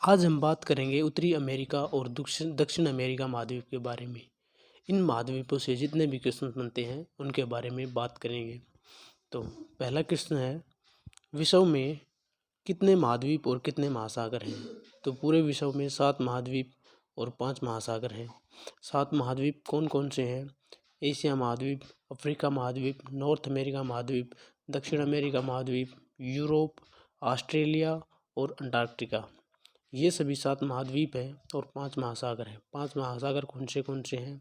आज हम बात करेंगे उत्तरी अमेरिका और दक्षिण अमेरिका महाद्वीप के बारे में। इन महाद्वीपों से जितने भी क्वेश्चन बनते हैं उनके बारे में बात करेंगे। तो पहला क्वेश्चन है, विश्व में कितने महाद्वीप और कितने महासागर हैं? तो पूरे विश्व में 7 महाद्वीप और 5 महासागर हैं। 7 महाद्वीप कौन कौन से हैं? एशिया महाद्वीप, अफ्रीका महाद्वीप, नॉर्थ अमेरिका महाद्वीप, दक्षिण अमेरिका महाद्वीप, यूरोप, ऑस्ट्रेलिया और अंटार्कटिका। ये सभी 7 महाद्वीप हैं और 5 महासागर हैं। 5 महासागर कौन से हैं?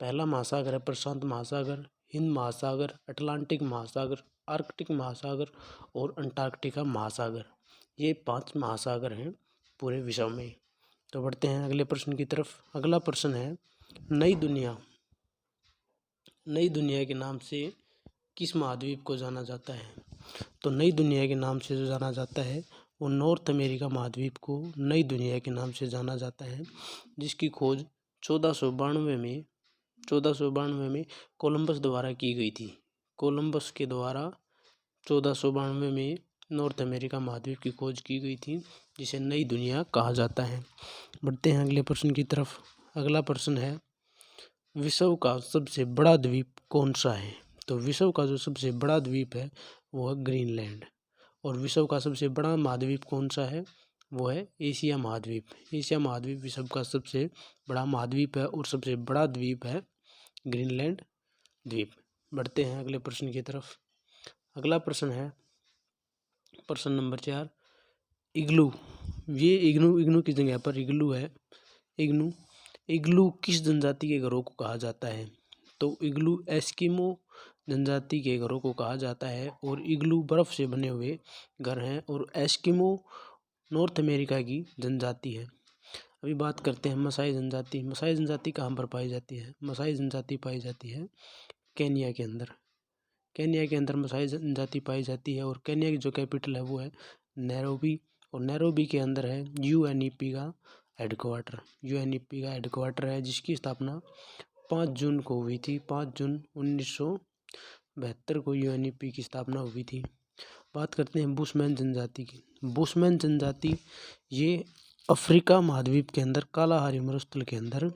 पहला महासागर है प्रशांत महासागर, हिंद महासागर, अटलांटिक महासागर, आर्कटिक महासागर और अंटार्कटिका महासागर। ये 5 महासागर हैं पूरे विश्व में। तो बढ़ते हैं अगले प्रश्न की तरफ। अगला प्रश्न है, नई दुनिया के नाम से किस महाद्वीप को जाना जाता है? तो नई दुनिया के नाम से जो जाना जाता है वो नॉर्थ अमेरिका महाद्वीप को नई दुनिया के नाम से जाना जाता है, जिसकी खोज 1492 में कोलंबस द्वारा की गई थी। कोलंबस के द्वारा 1492 में नॉर्थ अमेरिका महाद्वीप की खोज की गई थी, जिसे नई दुनिया कहा जाता है। बढ़ते हैं अगले प्रश्न की तरफ। अगला प्रश्न है, विश्व का सबसे बड़ा द्वीप कौन सा है? तो विश्व का जो सबसे बड़ा द्वीप है वो है ग्रीनलैंड। और विश्व का सबसे बड़ा महाद्वीप कौन सा है? वो है एशिया महाद्वीप। एशिया महाद्वीप विश्व का सबसे बड़ा महाद्वीप है और सबसे बड़ा द्वीप है ग्रीनलैंड द्वीप। बढ़ते हैं अगले प्रश्न की तरफ। अगला प्रश्न है प्रश्न नंबर 4, इग्लू। ये इग्नू की जगह पर इग्लू है। इग्लू किस जनजाति के घरों को कहा जाता है? तो इग्लू एस्किमो जनजाति के घरों को कहा जाता है और इग्लू बर्फ से बने हुए घर हैं और एस्किमो नॉर्थ अमेरिका की जनजाति है। अभी बात करते हैं मसाई जनजाति। मसाई जनजाति कहाँ पर पाई जाती है? मसाई जनजाति पाई जाती है केन्या के अंदर। केन्या के अंदर मसाई जनजाति पाई जाती है और केन्या की जो कैपिटल है वो है नैरोबी। और नैरोबी के अंदर है यूएनईपी का हेडक्वार्टर। यूएनईपी का हेडक्वार्टर है, जिसकी स्थापना 5 जून को हुई थी। 5 जून 1972 को यूएनईपी की स्थापना हुई थी। बात करते हैं बुशमैन जनजाति की। बुशमैन जनजाति ये अफ्रीका महाद्वीप के अंदर कालाहारी मरुस्थल के अंदर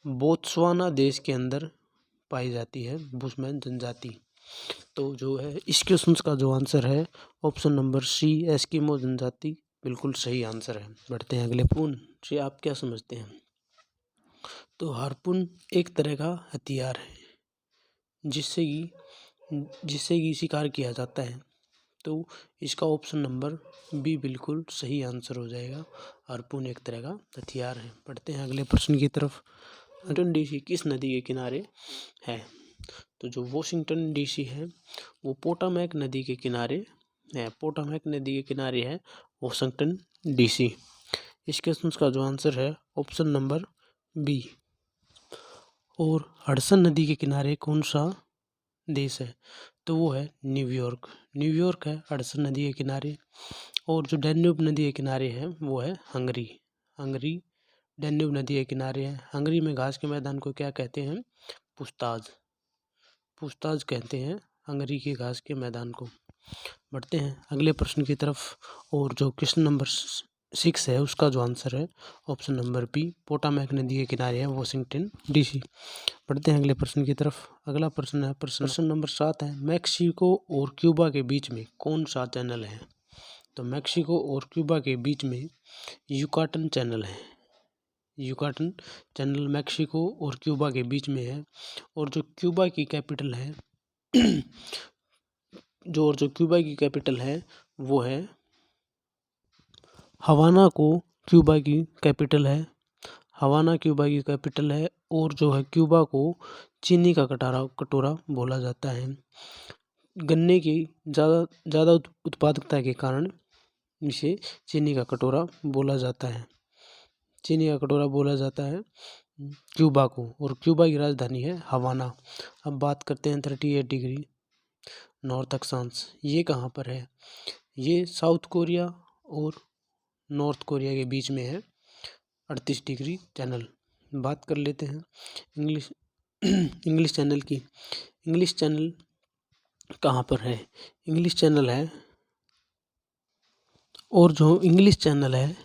बोत्सवाना देश के अंदर पाई जाती है बुशमैन जनजाति। तो जो है इस क्वेश्चन का जो आंसर है ऑप्शन नंबर सी, एस्किमो जनजाति, बिल्कुल सही आंसर है। बढ़ते हैं अगले हार्पून से आप क्या समझते हैं? तो हार्पून एक तरह का हथियार है जिससे कि शिकार किया जाता है। तो इसका ऑप्शन नंबर बी बिल्कुल सही आंसर हो जाएगा। हार्पून एक तरह का हथियार है। बढ़ते हैं अगले प्रश्न की तरफ। वाशिंगटन डीसी किस नदी के किनारे है? तो जो वाशिंगटन डीसी है वो पोटामैक नदी के किनारे है। पोटामैक नदी के किनारे है वाशिंगटन डीसी। इस क्वेश्चन का जो आंसर है ऑप्शन नंबर बी। और हडसन नदी के किनारे कौन सा देश है? तो वो है न्यूयॉर्क। न्यूयॉर्क है हडसन नदी के किनारे। और जो डैन्यूब नदी के किनारे है वो है हंगरी। हंगरी डैन्यूब नदी के किनारे है। हंगरी में घास के मैदान को क्या कहते हैं? पुस्ताज। पुस्ताज कहते हैं हंगरी के घास के मैदान को। बढ़ते हैं अगले प्रश्न की तरफ। और जो क्वेश्चन नंबर 6 है उसका जो आंसर है ऑप्शन नंबर बी, पोटामैक नदी के किनारे है वाशिंगटन डीसी। बढ़ते हैं अगले प्रश्न की तरफ। अगला प्रश्न है प्रश्न नंबर 7 है, मैक्सिको और क्यूबा के बीच में कौन सा चैनल है? तो मैक्सिको और क्यूबा के बीच में युकाटन चैनल है। युकाटन चैनल मैक्सिको और क्यूबा के बीच में है। और जो क्यूबा की कैपिटल है वो है हवाना को क्यूबा की कैपिटल है। हवाना क्यूबा की कैपिटल है। और जो है क्यूबा को चीनी का कटोरा बोला जाता है। गन्ने की ज़्यादा उत्पादकता के कारण इसे चीनी का कटोरा बोला जाता है। चीनी का कटोरा बोला जाता है क्यूबा को। और क्यूबा की राजधानी है हवाना। अब बात करते हैं 38 डिग्री नॉर्थ अक्षांश। ये कहाँ पर है? ये साउथ कोरिया और नॉर्थ कोरिया के बीच में है 38 डिग्री चैनल। बात कर लेते हैं इंग्लिश चैनल की। इंग्लिश चैनल कहाँ पर है? इंग्लिश चैनल है, और जो इंग्लिश चैनल है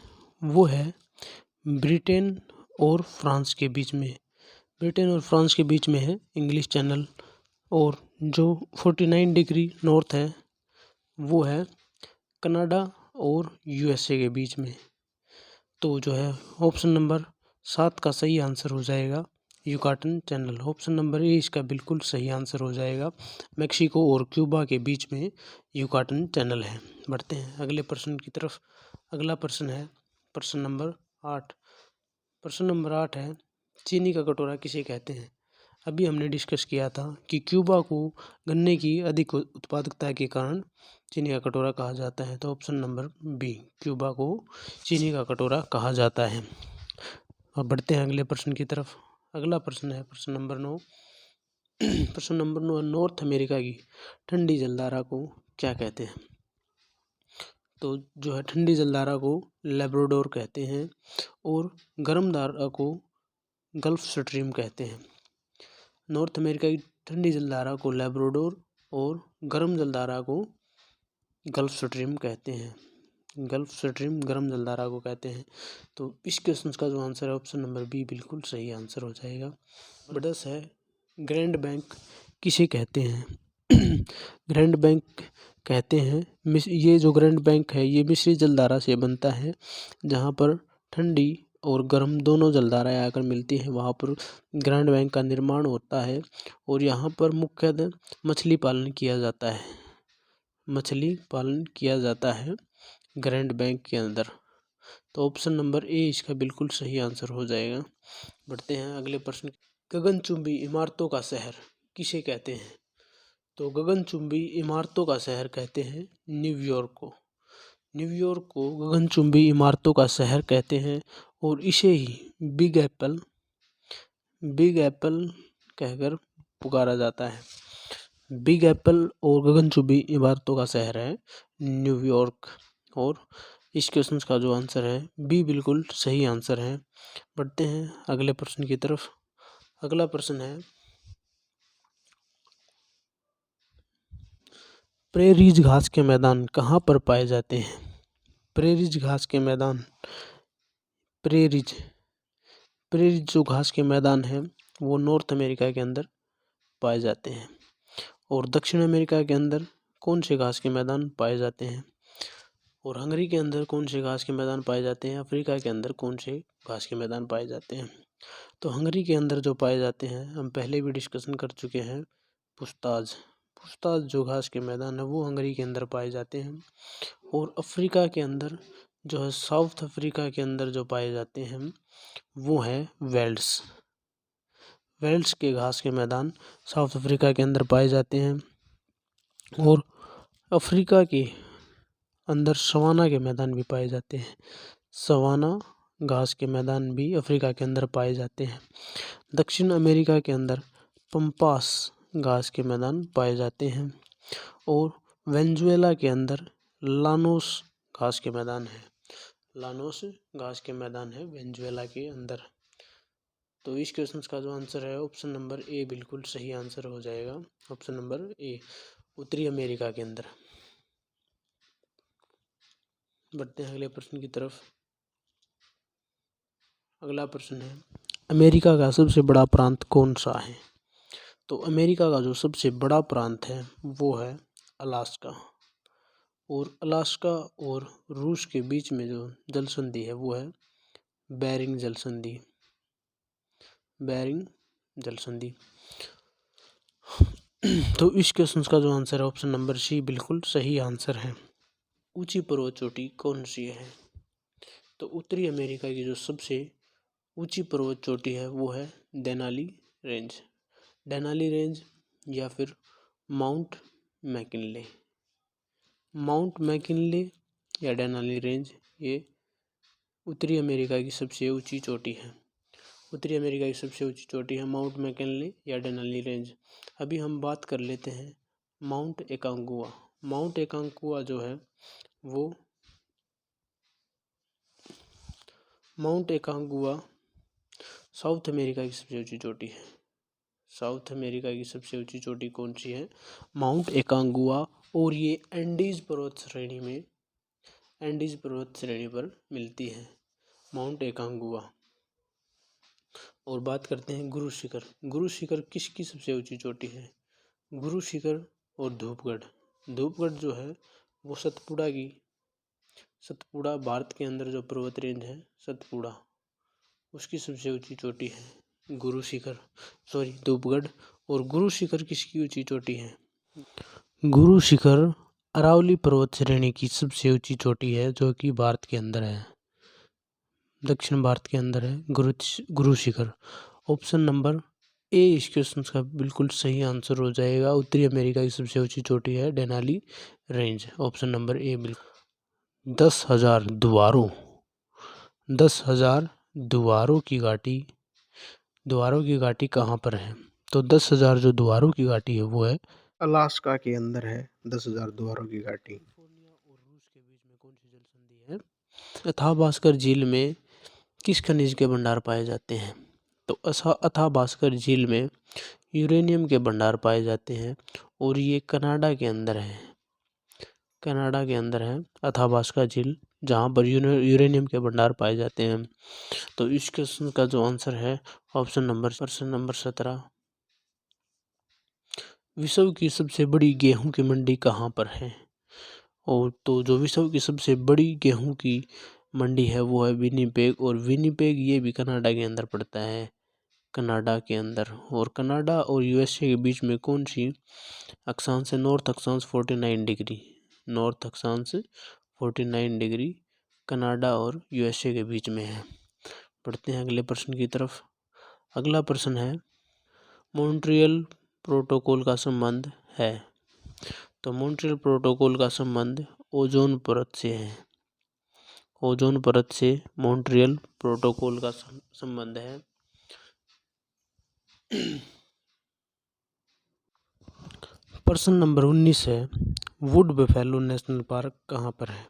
वो है ब्रिटेन और फ्रांस के बीच में। ब्रिटेन और फ्रांस के बीच में है इंग्लिश चैनल। और जो 49 डिग्री नॉर्थ है वो है कनाडा और यूएसए के बीच में। तो जो है ऑप्शन नंबर 7 का सही आंसर हो जाएगा Yucatan channel. Option number A इसका बिल्कुल सही आंसर हो जाएगा। मेक्सिको और क्यूबा के बीच में युकाटन चैनल है। बढ़ते हैं अगले प्रश्न की तरफ। अगला प्रश्न है प्रश्न नंबर 8। प्रश्न नंबर 8 है चीनी का कटोरा किसे कहते हैं। अभी हमने डिस्कस किया था कि क्यूबा को गन्ने की अधिक उत्पादकता के कारण चीनी का कटोरा कहा जाता है। तो ऑप्शन नंबर बी, क्यूबा को चीनी का कटोरा कहा जाता है। अब बढ़ते हैं अगले प्रश्न की तरफ। अगला प्रश्न है प्रश्न नंबर 9। प्रश्न नंबर 9, नॉर्थ अमेरिका की ठंडी जलधारा को क्या कहते हैं। तो जो है ठंडी जलधारा को लैब्राडोर कहते हैं और गर्म धारा को गल्फ स्ट्रीम कहते हैं। नॉर्थ अमेरिका की ठंडी जलधारा को लैब्राडोर और गर्म जलधारा को गल्फ स्ट्रीम कहते हैं। गल्फ स्ट्रीम गर्म जलधारा को कहते हैं। तो इस क्वेश्चन का जो आंसर है ऑप्शन नंबर बी बिल्कुल सही आंसर हो जाएगा। नंबर 10 है ग्रैंड बैंक किसे कहते हैं। ग्रैंड बैंक कहते हैं ये जो ग्रैंड बैंक है ये मिश्रित जलधारा से बनता है। जहाँ पर ठंडी और गर्म दोनों जलधाराएं आकर मिलती हैं वहाँ पर ग्रैंड बैंक का निर्माण होता है। और यहाँ पर मुख्यतः मछली पालन किया जाता है। मछली पालन किया जाता है ग्रैंड बैंक के अंदर। तो ऑप्शन नंबर ए इसका बिल्कुल सही आंसर हो जाएगा। बढ़ते हैं अगले प्रश्न। गगनचुंबी इमारतों का शहर किसे कहते हैं। तो गगनचुंबी इमारतों का शहर कहते हैं न्यूयॉर्क को। न्यूयॉर्क को गगनचुंबी इमारतों का शहर कहते हैं और इसे ही बिग एप्पल कहकर पुकारा जाता है। बिग एप्पल और गगनचुंबी इमारतों का शहर है न्यूयॉर्क। और इस क्वेश्चन का जो आंसर है बी बिल्कुल सही आंसर है। बढ़ते हैं अगले प्रश्न की तरफ। अगला प्रश्न है प्रेरीज घास के मैदान कहाँ पर पाए जाते हैं। प्रेरीज घास के मैदान प्रेरीज जो घास के मैदान हैं वो नॉर्थ अमेरिका के अंदर पाए जाते हैं। और दक्षिण अमेरिका के अंदर कौन से घास के मैदान पाए जाते हैं। और हंगरी के अंदर कौन से घास के मैदान पाए जाते हैं। अफ्रीका के अंदर कौन से घास के मैदान पाए जाते हैं। तो हंगरी के अंदर जो पाए जाते हैं हम पहले भी डिस्कशन कर चुके हैं पुस्ताज जो घास के मैदान है वो हंगरी के अंदर पाए जाते हैं। और अफ्रीका के अंदर जो है साउथ अफ्रीका के अंदर जो पाए जाते हैं वो है वेल्स के घास के मैदान साउथ अफ्रीका के अंदर पाए जाते हैं। और अफ्रीका के अंदर सवाना के मैदान भी पाए जाते हैं। सवाना घास के मैदान भी अफ्रीका के अंदर पाए जाते हैं। दक्षिण अमेरिका के अंदर पंपास घास के मैदान पाए जाते हैं। और वेनेजुएला के अंदर लानोस घास के मैदान है। लानोस घास के मैदान है वेनेजुएला के अंदर। तो इस क्वेश्चन का जो आंसर है ऑप्शन नंबर ए बिल्कुल सही आंसर हो जाएगा। ऑप्शन नंबर ए उत्तरी अमेरिका के अंदर। बढ़ते हैं अगले प्रश्न की तरफ। अगला प्रश्न है अमेरिका का सबसे बड़ा प्रांत कौन सा है। तो अमेरिका का जो सबसे बड़ा प्रांत है वो है अलास्का। और अलास्का और रूस के बीच में जो जल संधि है वो है बेरिंग जल संधि। तो इस क्वेश्चन का जो आंसर है ऑप्शन नंबर सी बिल्कुल सही आंसर है। ऊंची पर्वत चोटी कौन सी है। तो उत्तरी अमेरिका की जो सबसे ऊंची पर्वत चोटी है वो है डेनाली रेंज या फिर माउंट मैकिनले या डेनाली रेंज ये उत्तरी अमेरिका की सबसे ऊंची चोटी है। उत्तरी अमेरिका की सबसे ऊंची चोटी है माउंट मैकिनले या डेनाली रेंज। अभी हम बात कर लेते हैं माउंट एकांकुआ जो है वो माउंट एकांकुआ साउथ अमेरिका की सबसे ऊंची चोटी है। साउथ अमेरिका की सबसे ऊंची चोटी कौन सी है माउंट एकांकुआ। और ये एंडीज पर्वत श्रेणी पर मिलती है। माउंट एकांगुआ। और बात करते हैं गुरु शिखर। गुरु शिखर किसकी सबसे ऊंची चोटी है? गुरु शिखर और धूपगढ़। धूपगढ़ जो है वो सतपुड़ा भारत के अंदर जो पर्वत रेंज है सतपुड़ा, उसकी सबसे ऊंची चोटी है गुरु शिखर, धूपगढ़। और गुरु शिखर किसकी ऊंची चोटी है? गुरु शिखर अरावली पर्वत श्रेणी की सबसे ऊंची चोटी है, जो कि भारत के अंदर है, दक्षिण भारत के अंदर है Guru Shikhar. Option number A इस क्वेश्चन का बिल्कुल सही आंसर हो जाएगा। उत्तरी अमेरिका की सबसे ऊंची चोटी है Denali range. Option number A बिल्कुल। 10,000 दुआरों, 10,000 दुआरों की घाटी कहाँ पर है? तो 10,000 जो दुआरों की घाटी है वो है अलास्का के अंदर है। 10,000 दुआरों की घाटी। कैलिफोर्निया और रूस के बीच में कौन सी जल संधि है? अथाबास्कर झील में किस खनिज के भंडार पाए जाते हैं? तो अथाबास्कर झील में यूरेनियम के भंडार पाए जाते हैं और ये कनाडा के अंदर है। कनाडा के अंदर है अथाबास्कर झील, जहाँ पर यूरेनियम के भंडार पाए जाते हैं। तो इस क्वेश्चन का जो आंसर है ऑप्शन नंबर 17। विश्व की सबसे बड़ी गेहूं की मंडी कहाँ पर है? और तो जो विश्व की सबसे बड़ी गेहूं की मंडी है वो है विनिपेग। और विनिपेग ये भी कनाडा के अंदर पड़ता है, कनाडा के अंदर। और कनाडा और यूएसए के बीच में कौन सी अक्षांश है? नॉर्थ अक्षांश 49 डिग्री। नॉर्थ अक्षांश 49 डिग्री कनाडा और यूएसए के बीच में है। पढ़ते हैं अगले प्रश्न की तरफ। अगला प्रश्न है मॉन्ट्रियल प्रोटोकॉल का संबंध है। तो मॉन्ट्रियल प्रोटोकॉल का संबंध ओजोन परत से है। ओजोन परत से मॉन्ट्रियल प्रोटोकॉल का संबंध है। प्रश्न नंबर 19 है वुड बफेलो नेशनल पार्क कहाँ पर है?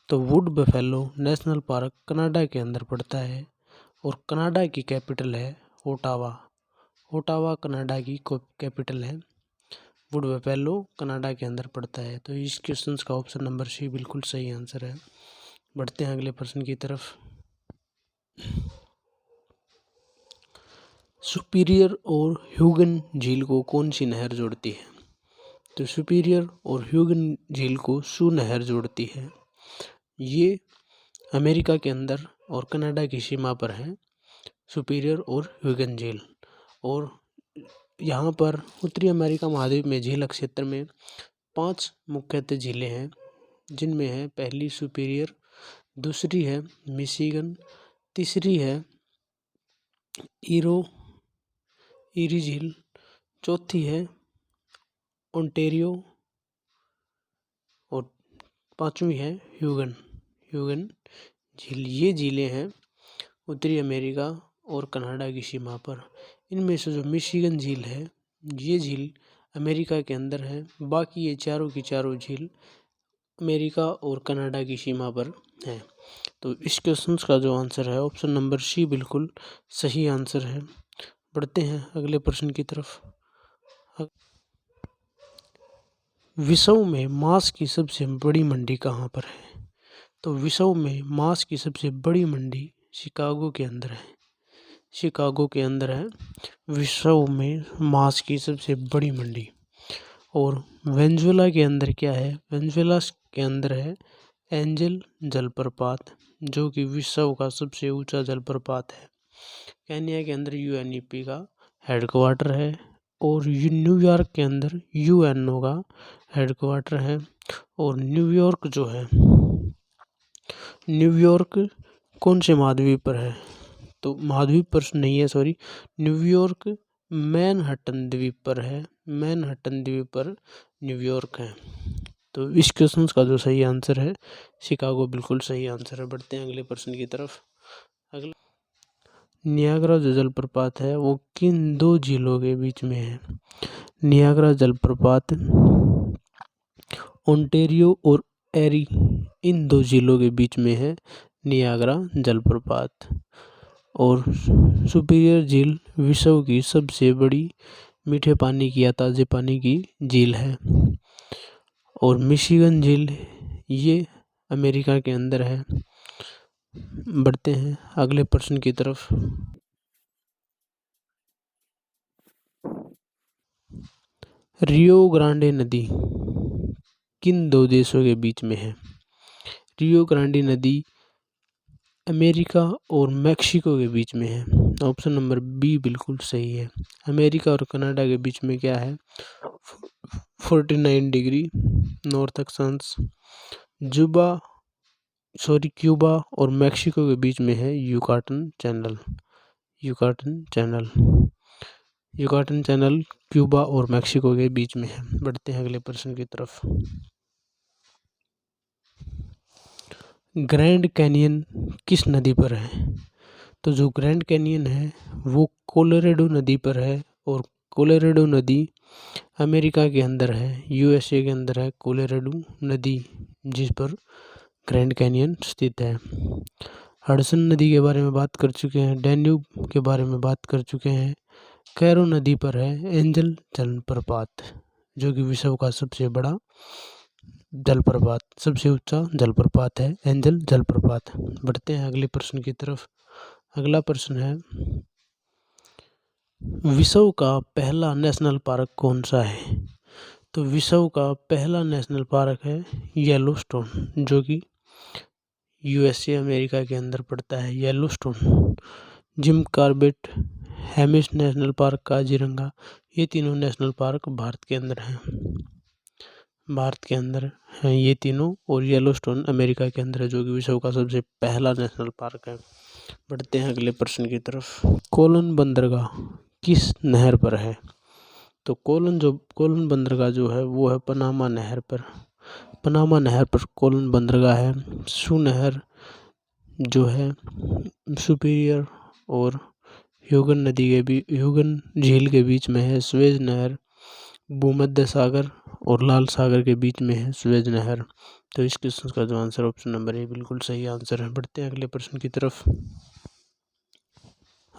तो would buffalo national park Canada के अंदर पड़ता है और कनाडा की कैपिटल है ओटावा। ओटावा कनाडा की कैपिटल है। वुड बफेलो कनाडा के अंदर पड़ता है। तो इस क्वेश्चन का ऑप्शन नंबर सी बिल्कुल सही आंसर है। बढ़ते हैं अगले प्रश्न की तरफ। सुपीरियर और ह्यूगन झील को कौन सी नहर जोड़ती है? तो सुपीरियर और ह्यूगन झील को सू नहर जोड़ती है। ये अमेरिका के अंदर और कनाडा की सीमा पर है, सुपीरियर और ह्यूगन झील। और यहाँ पर उत्तरी अमेरिका महाद्वीप में झील क्षेत्र में 5 मुख्यतः झीलें हैं, जिनमें है पहली सुपीरियर, दूसरी है मिशिगन, तीसरी है ईरी झील, चौथी है ओंटेरियो और 5वीं है ह्यूगन झील। ये झीलें हैं उत्तरी अमेरिका और कनाडा की सीमा पर। इनमें से जो मिशिगन झील है ये झील अमेरिका के अंदर है। बाकी ये चारों की चारों झील अमेरिका और कनाडा की सीमा पर है। तो इस क्वेश्चन का जो आंसर है ऑप्शन नंबर सी बिल्कुल सही आंसर है। बढ़ते हैं अगले प्रश्न की तरफ। विश्व में मांस की सबसे बड़ी मंडी कहाँ पर है? तो विश्व में मांस की सबसे बड़ी मंडी शिकागो के अंदर है। शिकागो के अंदर है विश्व में मांस की सबसे बड़ी मंडी। और वेनेजुएला के अंदर क्या है? वेनेजुएला के अंदर है एंजल जलप्रपात, जो कि विश्व का सबसे ऊंचा जलप्रपात है। केन्या के अंदर यूएनईपी का हेडक्वार्टर है। और न्यूयॉर्क के अंदर यूएनओ का हेडक्वार्टर है। और न्यूयॉर्क जो है, न्यूयॉर्क कौन से महाद्वीप पर है? तो महाद्वीप पर नहीं है, सॉरी, न्यूयॉर्क मैनहट्टन द्वीप पर है। मैनहट्टन द्वीप पर न्यूयॉर्क है। तो इस क्वेश्चन का जो सही आंसर है शिकागो बिल्कुल सही आंसर है। बढ़ते हैं अगले प्रश्न की तरफ। अगला नियाग्रा जो जलप्रपात है वो किन 2 झीलों के बीच में है? नियाग्रा जलप्रपात ओंटेरियो और एरी, इन 2 झीलों के बीच में है नियाग्रा जलप्रपात। और सुपीरियर झील विश्व की सबसे बड़ी मीठे पानी की या ताज़े पानी की झील है। और मिशिगन झील ये अमेरिका के अंदर है। बढ़ते हैं अगले प्रश्न की तरफ। रियो ग्रांडे नदी किन दो देशों के बीच में है? रियो ग्रांडे नदी अमेरिका और मैक्सिको के बीच में है। ऑप्शन नंबर बी बिल्कुल सही है। अमेरिका और कनाडा के बीच में क्या है? 49 डिग्री नॉर्थ अक्षांश। क्यूबा और मैक्सिको के बीच में है Yucatan channel. Yucatan channel Cuba और मैक्सिको के बीच में है। बढ़ते हैं अगले प्रश्न की तरफ। ग्रैंड कैनियन किस नदी पर है? तो जो ग्रैंड कैनियन है वो कोलोराडो नदी पर है, और कोलोराडो नदी अमेरिका के अंदर है, यूएसए के अंदर है कोलोराडो नदी, जिस पर ग्रैंड कैनियन स्थित है। हडसन नदी के बारे में बात कर चुके हैं, डैन्यूब के बारे में बात कर चुके हैं। कैरो नदी पर है एंजल जलप्रपात, जो कि विश्व का सबसे बड़ा जलप्रपात, सबसे ऊंचा जलप्रपात है एंजल जलप्रपात। बढ़ते हैं अगले प्रश्न की तरफ। अगला प्रश्न है, विश्व का पहला नेशनल पार्क कौन सा है? तो विश्व का पहला नेशनल पार्क है येलोस्टोन, जो कि यूएसए अमेरिका के अंदर पड़ता है Yellowstone. Jim Corbett, Hemis national park, Kaziranga, ये तीनों नेशनल पार्क भारत के अंदर हैं ये तीनों, और येलोस्टोन अमेरिका के अंदर है, जो कि विश्व का सबसे पहला नेशनल पार्क है। बढ़ते हैं अगले प्रश्न की तरफ। कोलन बंदरगाह किस नहर पर है? तो कोलन बंदरगाह जो है वो है पनामा नहर पर। पनामा नहर पर कोलन बंदरगाह है। सू नहर जो है सुपीरियर और ह्यूगन झील के बीच में है। स्वेज नहर भूमध्य सागर और लाल सागर के बीच में है स्वेज नहर। तो इस क्वेश्चन का जो आंसर ऑप्शन नंबर ए बिल्कुल सही आंसर है। बढ़ते हैं अगले प्रश्न की तरफ।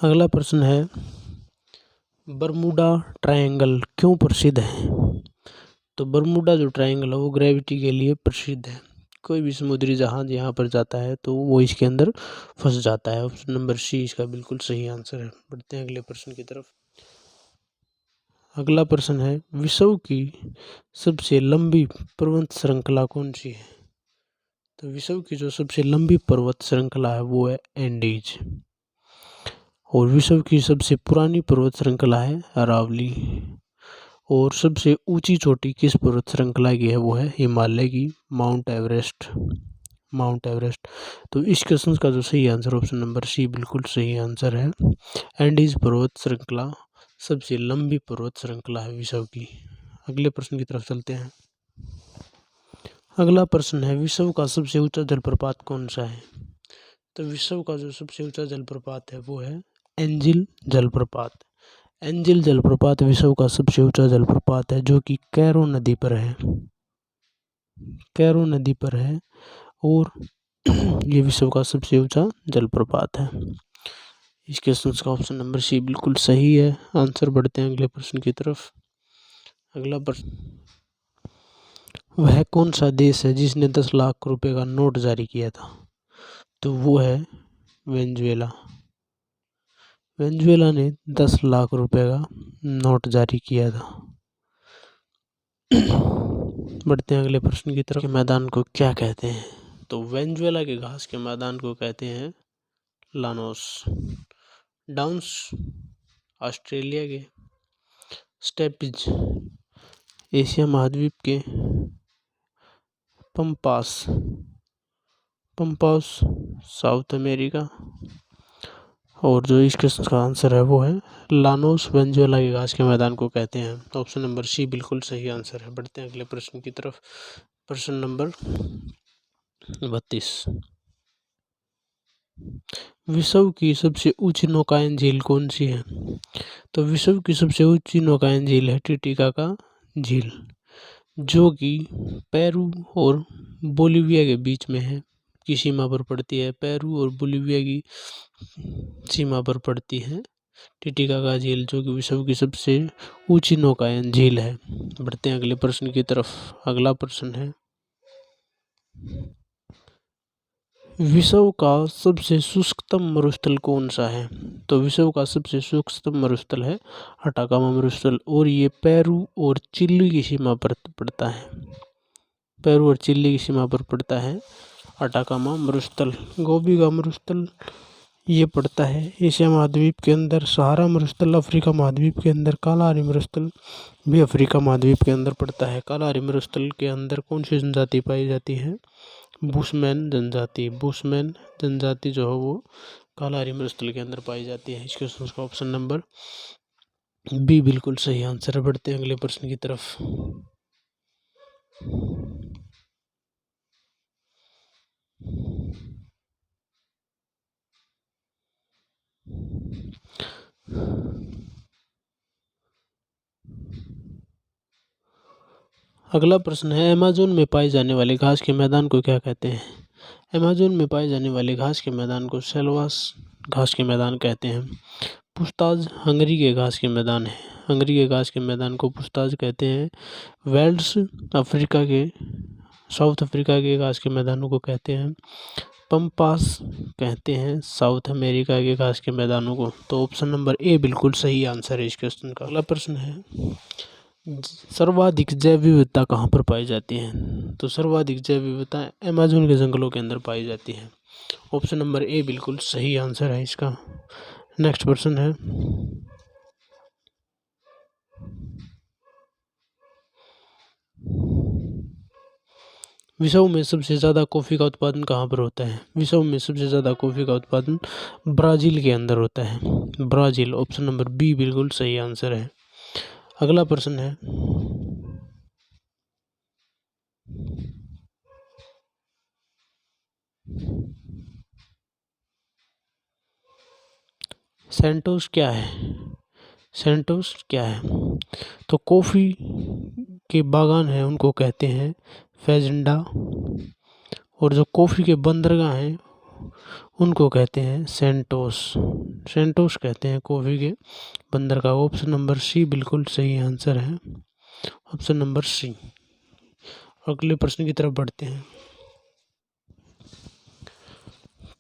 अगला प्रश्न है, बरमूडा ट्रायंगल क्यों प्रसिद्ध है? तो बरमूडा जो ट्रायंगल है वो ग्रेविटी के लिए प्रसिद्ध है। कोई भी समुद्री जहाज यहाँ पर जाता है तो वो इसके अंदर फंस जाता है। ऑप्शन नंबर सी इसका बिल्कुल सही आंसर है। बढ़ते हैं अगले प्रश्न की तरफ। अगला प्रश्न है, विश्व की सबसे लंबी पर्वत श्रृंखला कौन सी है? तो विश्व की जो सबसे लंबी पर्वत श्रृंखला है वो है एंडीज, और विश्व की सबसे पुरानी पर्वत श्रृंखला है अरावली, और सबसे ऊंची चोटी किस पर्वत श्रृंखला की है वो है हिमालय की माउंट एवरेस्ट। तो इस क्वेश्चन का जो सही आंसर ऑप्शन नंबर सी बिल्कुल सही आंसर है। एंडीज पर्वत श्रृंखला सबसे लंबी पर्वत श्रृंखला है विश्व की। अगले प्रश्न की तरफ चलते हैं। अगला प्रश्न है, विश्व का सबसे ऊंचा जलप्रपात कौन सा है? तो विश्व का जो सबसे ऊंचा जलप्रपात है वो है एंजिल जलप्रपात। एंजिल जलप्रपात विश्व का सबसे ऊंचा जलप्रपात है, जो कि कैरो नदी पर है, और ये विश्व का सबसे ऊंचा जलप्रपात है। इस क्वेश्चन का ऑप्शन नंबर सी बिल्कुल सही है आंसर। बढ़ते हैं अगले प्रश्न की तरफ। अगला प्रश्न, वह कौन सा देश है जिसने 10 लाख रुपए का नोट जारी किया था? तो वो है वेनेजुएला। वेनेजुएला ने 10 लाख रुपए का नोट जारी किया था। बढ़ते हैं अगले प्रश्न की तरफ। मैदान को क्या कहते हैं? तो वेनेजुएला के घास के मैदान को कहते हैं लानोस। डाउन्स ऑस्ट्रेलिया के, स्टेपिज एशिया महाद्वीप के, पंपास साउथ अमेरिका, और जो इस क्वेश्चन का आंसर है वो है लानोस वेनेजुएला के घास के मैदान को कहते हैं। ऑप्शन नंबर सी बिल्कुल सही आंसर है। बढ़ते हैं अगले प्रश्न की तरफ। प्रश्न नंबर 32, विश्व की सबसे ऊंची नौकायन झील कौन सी है? तो विश्व की सबसे ऊंची नौकायन झील है टिटिकाका झील, जो कि पेरू और बोलिविया के बीच में है, की सीमा पर पड़ती है। पेरू और बोलिविया की सीमा पर पड़ती है टिटिकाका झील, जो कि विश्व की सबसे ऊंची नौकायन झील है। बढ़ते हैं अगले प्रश्न की तरफ। अगला प्रश्न है, विश्व का सबसे शुष्कतम मरुस्थल कौन सा है? तो विश्व का सबसे शुष्कतम मरुस्थल है अटाकामा मरुस्थल, और ये पेरू और चिली की सीमा पर पड़ता है। पेरू और चिली की सीमा पर पड़ता है अटाकामा मरुस्थल। गोबी का मरुस्थल ये पड़ता है एशिया महाद्वीप के अंदर। सहारा मरुस्थल अफ्रीका महाद्वीप के अंदर। कालाहारी मरुस्थल भी अफ्रीका महाद्वीप के अंदर पड़ता है। कालाहारी मरुस्थल के अंदर कौन सी जनजाति पाई जाती है? बुशमैन जनजाति। बुशमैन जनजाति जो है वो कालाहारी मरुस्थल के अंदर पाई जाती है। इस क्वेश्चन का ऑप्शन नंबर बी बिल्कुल सही आंसर है। बढ़ते हैं अगले प्रश्न की तरफ। अगला प्रश्न है, अमेज़न में पाए जाने वाले घास के मैदान को क्या कहते हैं? अमेज़न में पाए जाने वाले घास के मैदान को सेल्वास घास के मैदान कहते हैं। पुस्ताज हंगरी के घास के मैदान है। हंगरी के घास के मैदान को पुस्ताज कहते हैं। वेल्स अफ्रीका के साउथ अफ्रीका के घास के मैदानों को कहते हैं। पंपास कहते हैं साउथ अमेरिका के घास के मैदानों को। तो ऑप्शन नंबर ए बिल्कुल सही आंसर है इस क्वेश्चन का। अगला प्रश्न है, सर्वाधिक जैव विविधता कहाँ पर पाई जाती है? तो सर्वाधिक जैव विविधता अमेज़न के जंगलों के अंदर पाई जाती है। ऑप्शन नंबर ए बिल्कुल सही आंसर है इसका। नेक्स्ट प्रश्न है, विश्व में सबसे ज़्यादा कॉफ़ी का उत्पादन कहाँ पर होता है? विश्व में सबसे ज़्यादा कॉफ़ी का उत्पादन ब्राज़ील के अंदर होता है। ब्राज़ील। ऑप्शन नंबर बी बिल्कुल सही आंसर है। अगला प्रश्न है, सेंटोस क्या है? सेंटोस क्या है? तो कॉफ़ी के बागान हैं उनको कहते हैं फेजेंडा, और जो कॉफ़ी के बंदरगाह हैं उनको कहते हैं सेंटोस। सेंटोस कहते हैं कॉफ़ी के बंदरगाह। ऑप्शन नंबर सी बिल्कुल सही आंसर है। Option number C. अगले प्रश्न की तरफ बढ़ते हैं।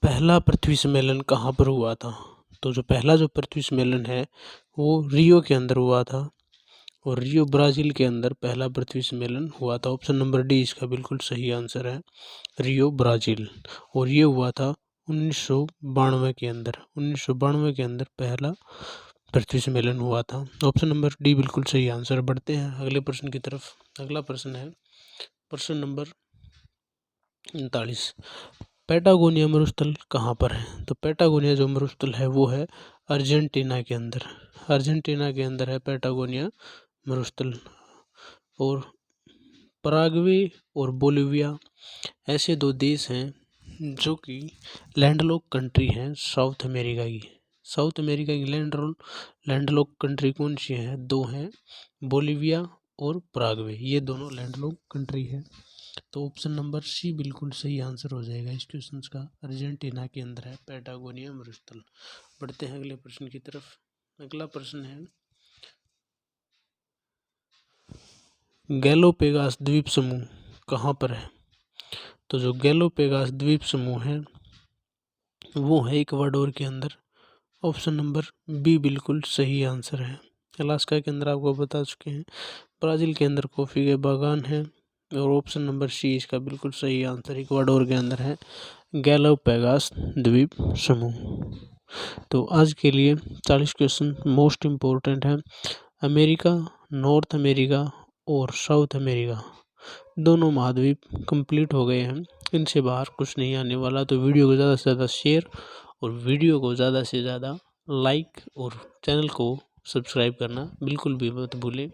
पहला पृथ्वी सम्मेलन कहाँ पर हुआ था? तो जो पहला पृथ्वी सम्मेलन है वो रियो के अंदर हुआ था, और रियो ब्राज़ील के अंदर पहला पृथ्वी सम्मेलन हुआ था। ऑप्शन नंबर डी इसका बिल्कुल सही आंसर है, रियो ब्राज़ील। और ये हुआ था 1992 के अंदर। 1992 के अंदर पहला पृथ्वी सम्मेलन हुआ था। ऑप्शन नंबर डी बिल्कुल सही आंसर। बढ़ते हैं अगले प्रश्न की तरफ। अगला प्रश्न है प्रश्न नंबर 39। पैटागोनिया मरुस्थल कहाँ पर है? तो पैटागोनिया जो मरुस्थल है वो है अर्जेंटीना के अंदर। अर्जेंटीना के अंदर है पैटागोनिया मरुस्थल। और पराग्वे और बोलिविया ऐसे दो देश हैं जो कि लैंडलॉक कंट्री हैं साउथ अमेरिका की। साउथ अमेरिका की लैंडलॉक कंट्री कौन सी है? दो हैं, बोलिविया और पराग्वे। ये दोनों लैंडलॉक कंट्री है। तो ऑप्शन नंबर सी बिल्कुल सही आंसर हो जाएगा इस क्वेश्चन का। अर्जेंटीना के अंदर है पैटागोनिया मरुस्थल। बढ़ते हैं अगले प्रश्न की तरफ। अगला प्रश्न है, गैलोपेगास द्वीप समूह कहाँ पर है? तो जो गैलोपेगास द्वीप समूह है वो है इक्वाडोर के अंदर। ऑप्शन नंबर बी बिल्कुल सही आंसर है। अलास्का के अंदर आपको बता चुके हैं। ब्राज़ील के अंदर कॉफ़ी के बागान हैं, और ऑप्शन नंबर सी इसका बिल्कुल सही आंसर इक्वाडोर के अंदर है गैलोपेगास द्वीप समूह। तो आज के लिए 40 क्वेश्चन मोस्ट इम्पोर्टेंट हैं। अमेरिका, नॉर्थ अमेरिका और साउथ अमेरिका दोनों महाद्वीप कंप्लीट हो गए हैं। इनसे बाहर कुछ नहीं आने वाला। तो वीडियो को ज़्यादा से ज़्यादा शेयर और वीडियो को ज़्यादा से ज़्यादा लाइक और चैनल को सब्सक्राइब करना बिल्कुल भी मत भूलें।